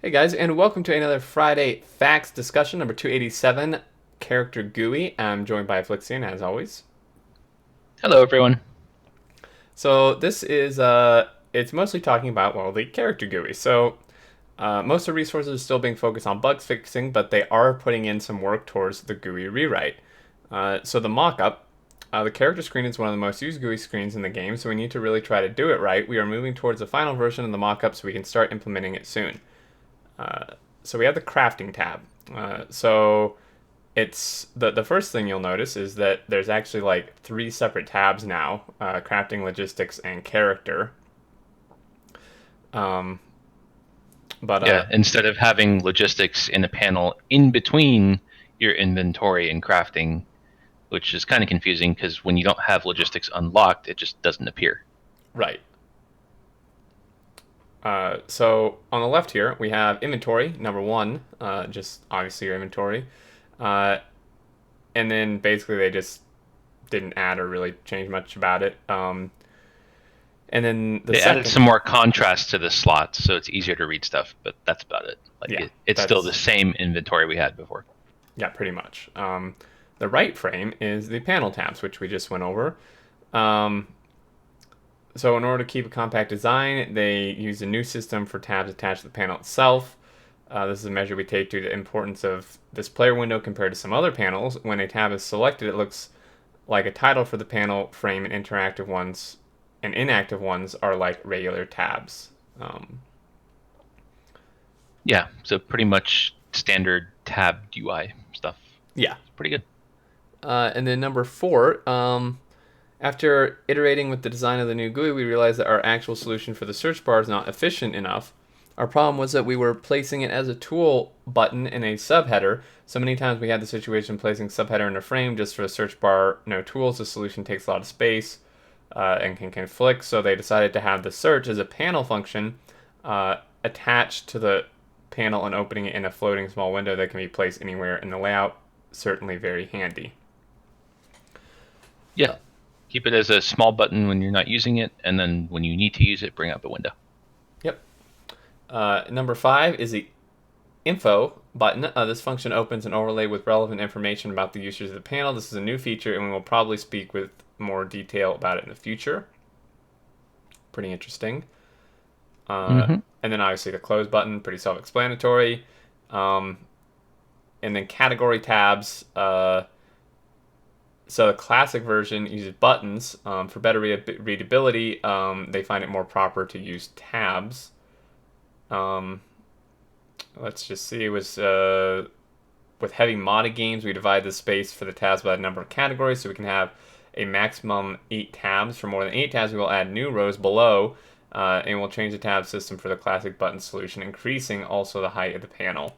Hey guys, and welcome to another Friday Facts discussion, number 287, character GUI. I'm joined by Afflixion, as always. Hello, everyone. So this is, it's mostly talking about, well, the character GUI. Most of the resources are still being focused on bug fixing, but they are putting in some work towards the GUI rewrite. So the mockup, the character screen is one of the most used GUI screens in the game, so we need to really try to do it right. We are moving towards the final version of the mockup so we can start implementing it soon. So we have the crafting tab. So it's the first thing you'll notice is that there's actually like three separate tabs now: crafting, logistics, and character. Um, but Yeah, instead of having logistics in a panel in between your inventory and crafting, which is kind of confusing because when you don't have logistics unlocked, it just doesn't appear. right. So on the left here we have inventory number one, just obviously your inventory, uh, and then basically they just didn't add or really change much about it. And then the They added second, some more contrast to the slots, so it's easier to read stuff, but that's about it. Like yeah, it's still the that's same inventory we had before. Yeah, pretty much. The right frame is the panel tabs, which we just went over. Um, so in order to keep a compact design, they use a new system for tabs attached to the panel itself. This is a measure we take due to the importance of this player window compared to some other panels. When a tab is selected, it looks like a title for the panel frame, and interactive ones and inactive ones are like regular tabs. Um, Yeah, so pretty much standard tab UI stuff. yeah. It's pretty good. And then number four, after iterating with the design of the new GUI, we realized that our actual solution for the search bar is not efficient enough. Our problem was that we were placing it as a tool button in a subheader. So many times we had the situation placing subheader in a frame just for a search bar, no tools. The solution takes a lot of space and can conflict. So they decided to have the search as a panel function attached to the panel and opening it in a floating small window that can be placed anywhere in the layout. Certainly very handy. Yeah, keep it as a small button when you're not using it, and then when you need to use it, bring up a window. Yep. Number five is the info button. This function opens an overlay with relevant information about the users of the panel. This is a new feature, and we will probably speak with more detail about it in the future. Pretty interesting. Mm-hmm. And then obviously the close button, pretty self-explanatory. Um, and then category tabs. So the classic version uses buttons for better readability. They find it more proper to use tabs. Um, let's just see. It was with heavy modded games, we divide the space for the tabs by the number of categories, so we can have a maximum 8 tabs. For more than 8 tabs, we will add new rows below, and we'll change the tab system for the classic button solution, increasing also the height of the panel.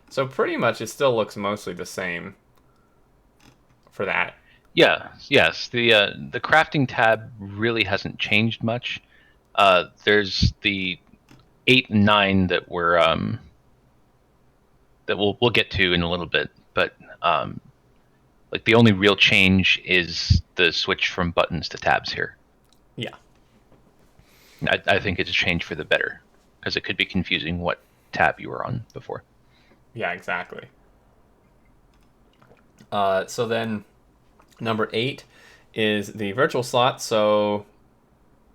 So pretty much it still looks mostly the same for that. Yeah, yes. The crafting tab really hasn't changed much. There's the 8 and 9 that we'll get to in a little bit, but like the only real change is the switch from buttons to tabs here. Yeah, I think it's a change for the better because it could be confusing what tab you were on before. yeah, exactly. So then number 8 is the virtual slot. So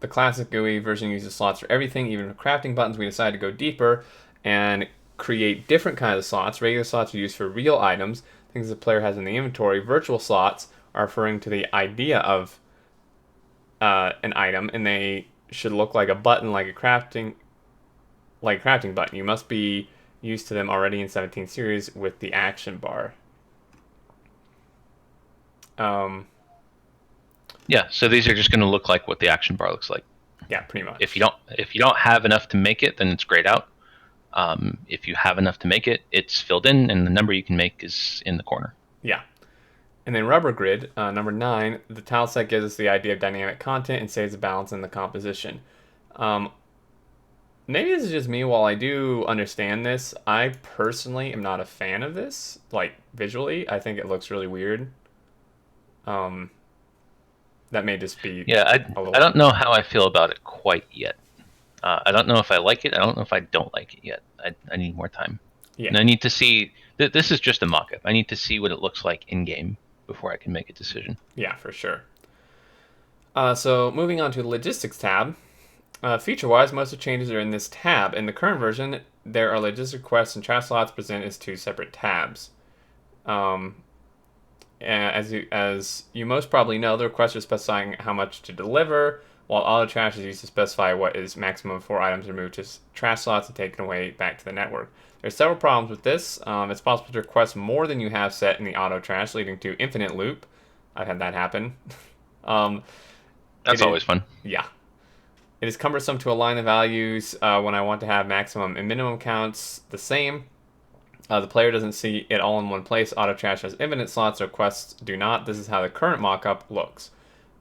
the classic GUI version uses slots for everything, even for crafting buttons. We decided to go deeper and create different kinds of slots. Regular slots are used for real items, things the player has in the inventory. Virtual slots are referring to the idea of an item, and they should look like a button, like a crafting button. You must be used to them already in 17 series with the action bar. Um, Yeah, so these are just going to look like what the action bar looks like. yeah, pretty If much. you don't have enough to make it, then it's grayed out. If you have enough to make it, it's filled in, and the number you can make is in the corner. Yeah. And then rubber grid, number 9, the tile set gives us the idea of dynamic content and saves the balance in the composition. Um, Maybe this is just me. While I do understand this, I personally am not a fan of this. Like visually, I think it looks really weird. Um, that may just be Yeah, a I little. don't know how I feel about it quite yet. I don't know if I like it. I don't know if I don't like it yet. I need more time. Yeah, And I need to see. This is just a mock-up. I need to see what it looks like in game before I can make a decision. yeah, for sure. So moving on to the logistics tab. Feature-wise, most of the changes are in this tab. In the current version, there are logistic requests and trash slots presented as two separate tabs. Um, as you most probably know, the request is specifying how much to deliver, while auto trash is used to specify what is maximum 4 items removed to trash slots and taken away back to the network. There's several problems with this. It's possible to request more than you have set in the auto trash, leading to infinite loop. I've had that happen. um, it That's is, always fun. yeah. It is cumbersome to align the values when I want to have maximum and minimum counts the same. The player doesn't see it all in one place. Auto trash has infinite slots, or quests do not. This is how the current mockup looks.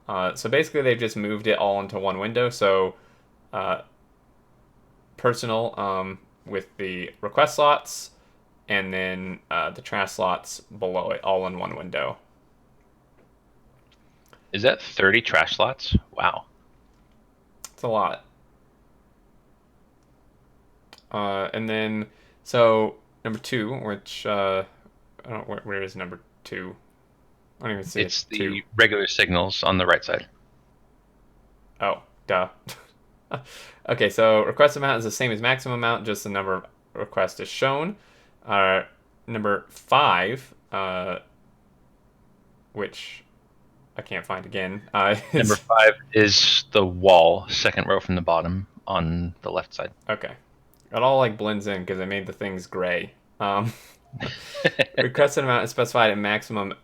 So basically, they've just moved it all into one window. So uh, personal with the request slots, and then the trash slots below it, all in one window. Is that 30 trash slots? Wow. It's a lot. And then, so number two, which I don't know, where is number two? I don't even see it. It's Two. the regular signals on the right side. Oh, duh. Okay, so request amount is the same as maximum amount, just the number of requests is shown. Number five, which I can't find again, Number is 5 is the wall, second row from the bottom on the left side. okay. It all like blends in because I made the things gray. Requested amount is specified at maximum.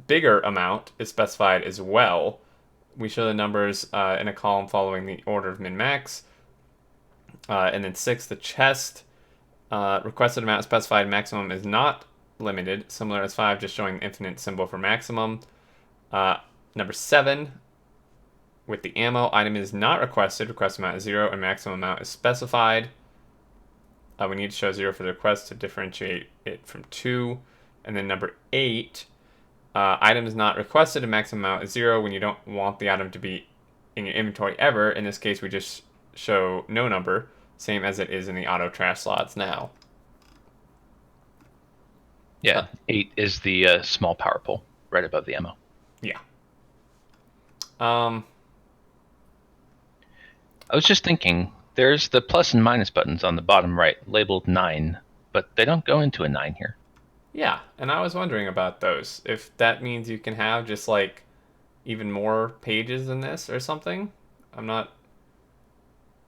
Bigger amount is specified as well. We show the numbers in a column following the order of min-max. And then 6, the chest. Requested amount specified maximum is not limited, similar as 5, just showing the infinite symbol for maximum. Number 7, with the ammo, item is not requested. Request amount is 0, and maximum amount is specified. We need to show 0 for the request to differentiate it from 2. And then number 8, item is not requested, and maximum amount is 0 when you don't want the item to be in your inventory ever. In this case, we just show no number, same as it is in the auto trash slots now. Yeah, 8 is the small power pole right above the ammo. Yeah. I was just thinking, there's the plus and minus buttons on the bottom right, labeled 9, but they don't go into a 9 here. Yeah, and I was wondering about those. If that means you can have just like even more pages than this or something. I'm not,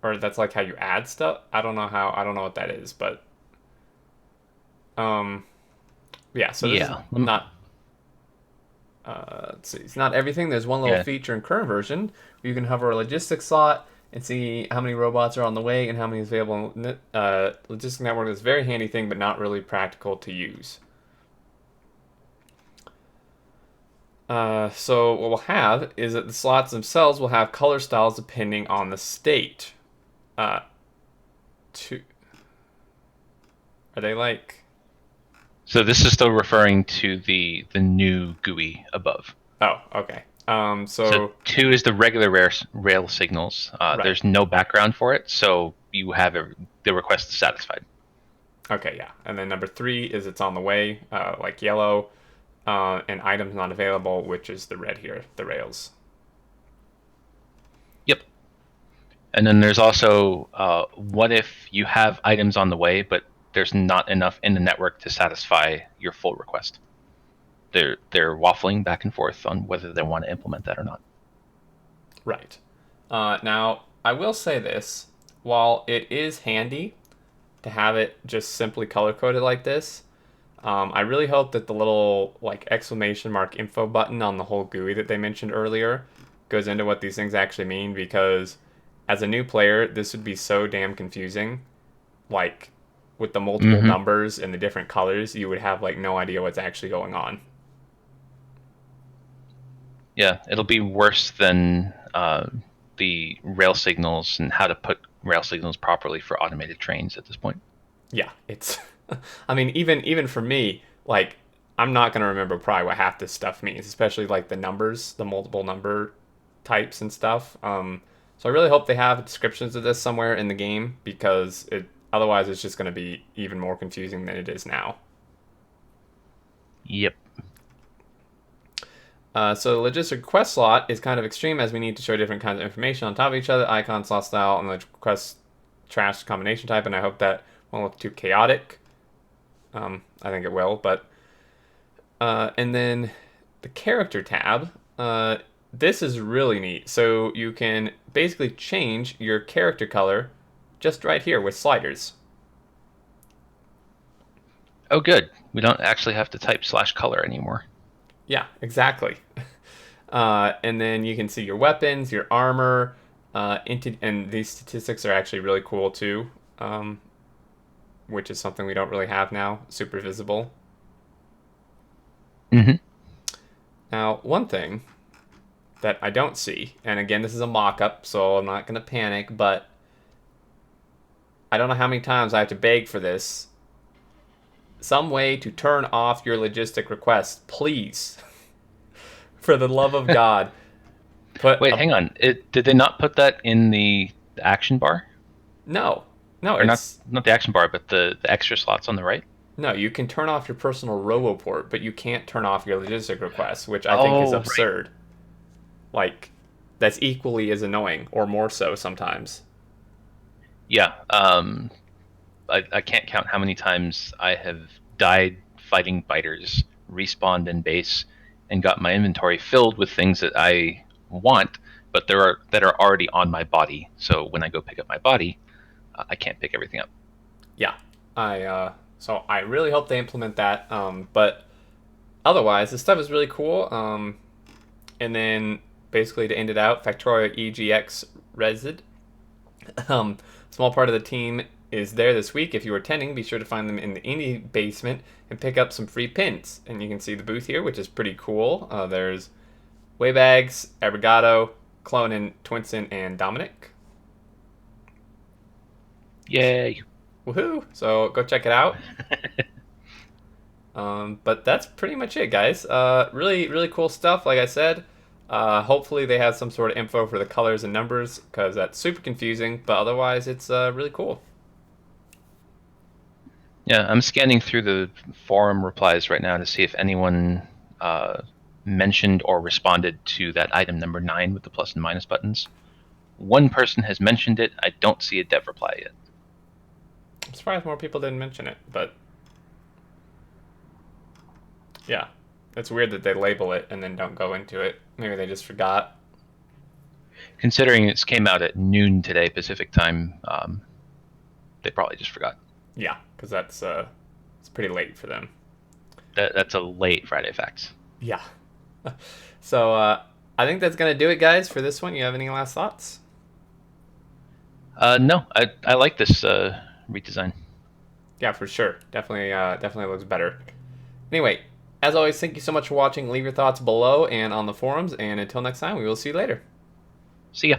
or that's like how you add stuff. I don't know what that is, but yeah, so this is Yeah. not let's see, it's not everything. There's one little Yeah. feature in current version where you can hover a logistics slot and see how many robots are on the way and how many is available in logistic network. Is a very handy thing, but not really practical to use. So what we'll have is that the slots themselves will have color styles depending on the state. To Are they like? So this is still referring to the new GUI above. Oh, okay. So 2 is the regular rail signals. Right. There's no background for it, so you have the request satisfied. Okay, yeah. And then number 3 is it's on the way, like yellow, and items not available, which is the red here, the rails. Yep. And then there's also what if you have items on the way, but there's not enough in the network to satisfy your full request. They're waffling back and forth on whether they want to implement that or not. Right. Now, I will say this. While it is handy to have it just simply color-coded like this, I really hope that the little like exclamation mark info button on the whole GUI that they mentioned earlier goes into what these things actually mean, because as a new player, this would be so damn confusing. Like, with the multiple numbers and the different colors, you would have like no idea what's actually going on. Yeah, it'll be worse than the rail signals and how to put rail signals properly for automated trains at this point. Yeah, it's I mean, even for me, like, I'm not gonna remember probably what half this stuff means, especially like the numbers, the multiple number types and stuff. So I really hope they have descriptions of this somewhere in the game, because otherwise it's just going to be even more confusing than it is now. Yep. So the logistic request slot is kind of extreme, as we need to show different kinds of information on top of each other, icon, slot style, and the request trash combination type, and I hope that won't look too chaotic. I think it will, but... and then the character tab, this is really neat. So you can basically change your character color just right here with sliders. Oh, good. We don't actually have to type /color anymore. Yeah, exactly. And then you can see your weapons, your armor, and these statistics are actually really cool too, which is something we don't really have now, super visible. Mm-hmm. Now, one thing that I don't see, and again, this is a mock-up, so I'm not going to panic, but I don't know how many times I have to beg for this. Some way to turn off your logistic requests, please. For the love of God. Wait, hang on. Did they not put that in the action bar? No, Or it's not the action bar, but the extra slots on the right? no. You can turn off your personal RoboPort, but you can't turn off your logistic requests, which I think is absurd. Right. Like, that's equally as annoying, or more so sometimes. Yeah. I can't count how many times I have died fighting biters, respawned in base, and got my inventory filled with things that I want, but that are already on my body. So when I go pick up my body, I can't pick everything up. Yeah, so I really hope they implement that. But otherwise, this stuff is really cool. And then basically to end it out, Factorio EGX Resid. Small part of the team is there this week. If you are attending, be sure to find them in the indie basement and pick up some free pins. And you can see the booth here, which is pretty cool. There's Waybags, Abrigado, Clonin, Twinson, and Dominic. Yay! Woohoo! So go check it out. But that's pretty much it, guys. Really, really cool stuff. Like I said, hopefully they have some sort of info for the colors and numbers, because that's super confusing. But otherwise, it's really cool. Yeah, I'm scanning through the forum replies right now to see if anyone mentioned or responded to that item number 9 with the plus and minus buttons. One person has mentioned it. I don't see a dev reply yet. I'm surprised more people didn't mention it, but yeah, it's weird that they label it and then don't go into it. Maybe they just forgot. Considering it came out at noon today Pacific time, they probably just forgot. Yeah, because that's it's pretty late for them. That's a late Friday Facts. Yeah. So I think that's gonna do it, guys, for this one. You have any last thoughts? No, I like this redesign. Yeah, for sure. Definitely looks better. Anyway, as always, thank you so much for watching. Leave your thoughts below and on the forums, and until next time, we will see you later. See ya.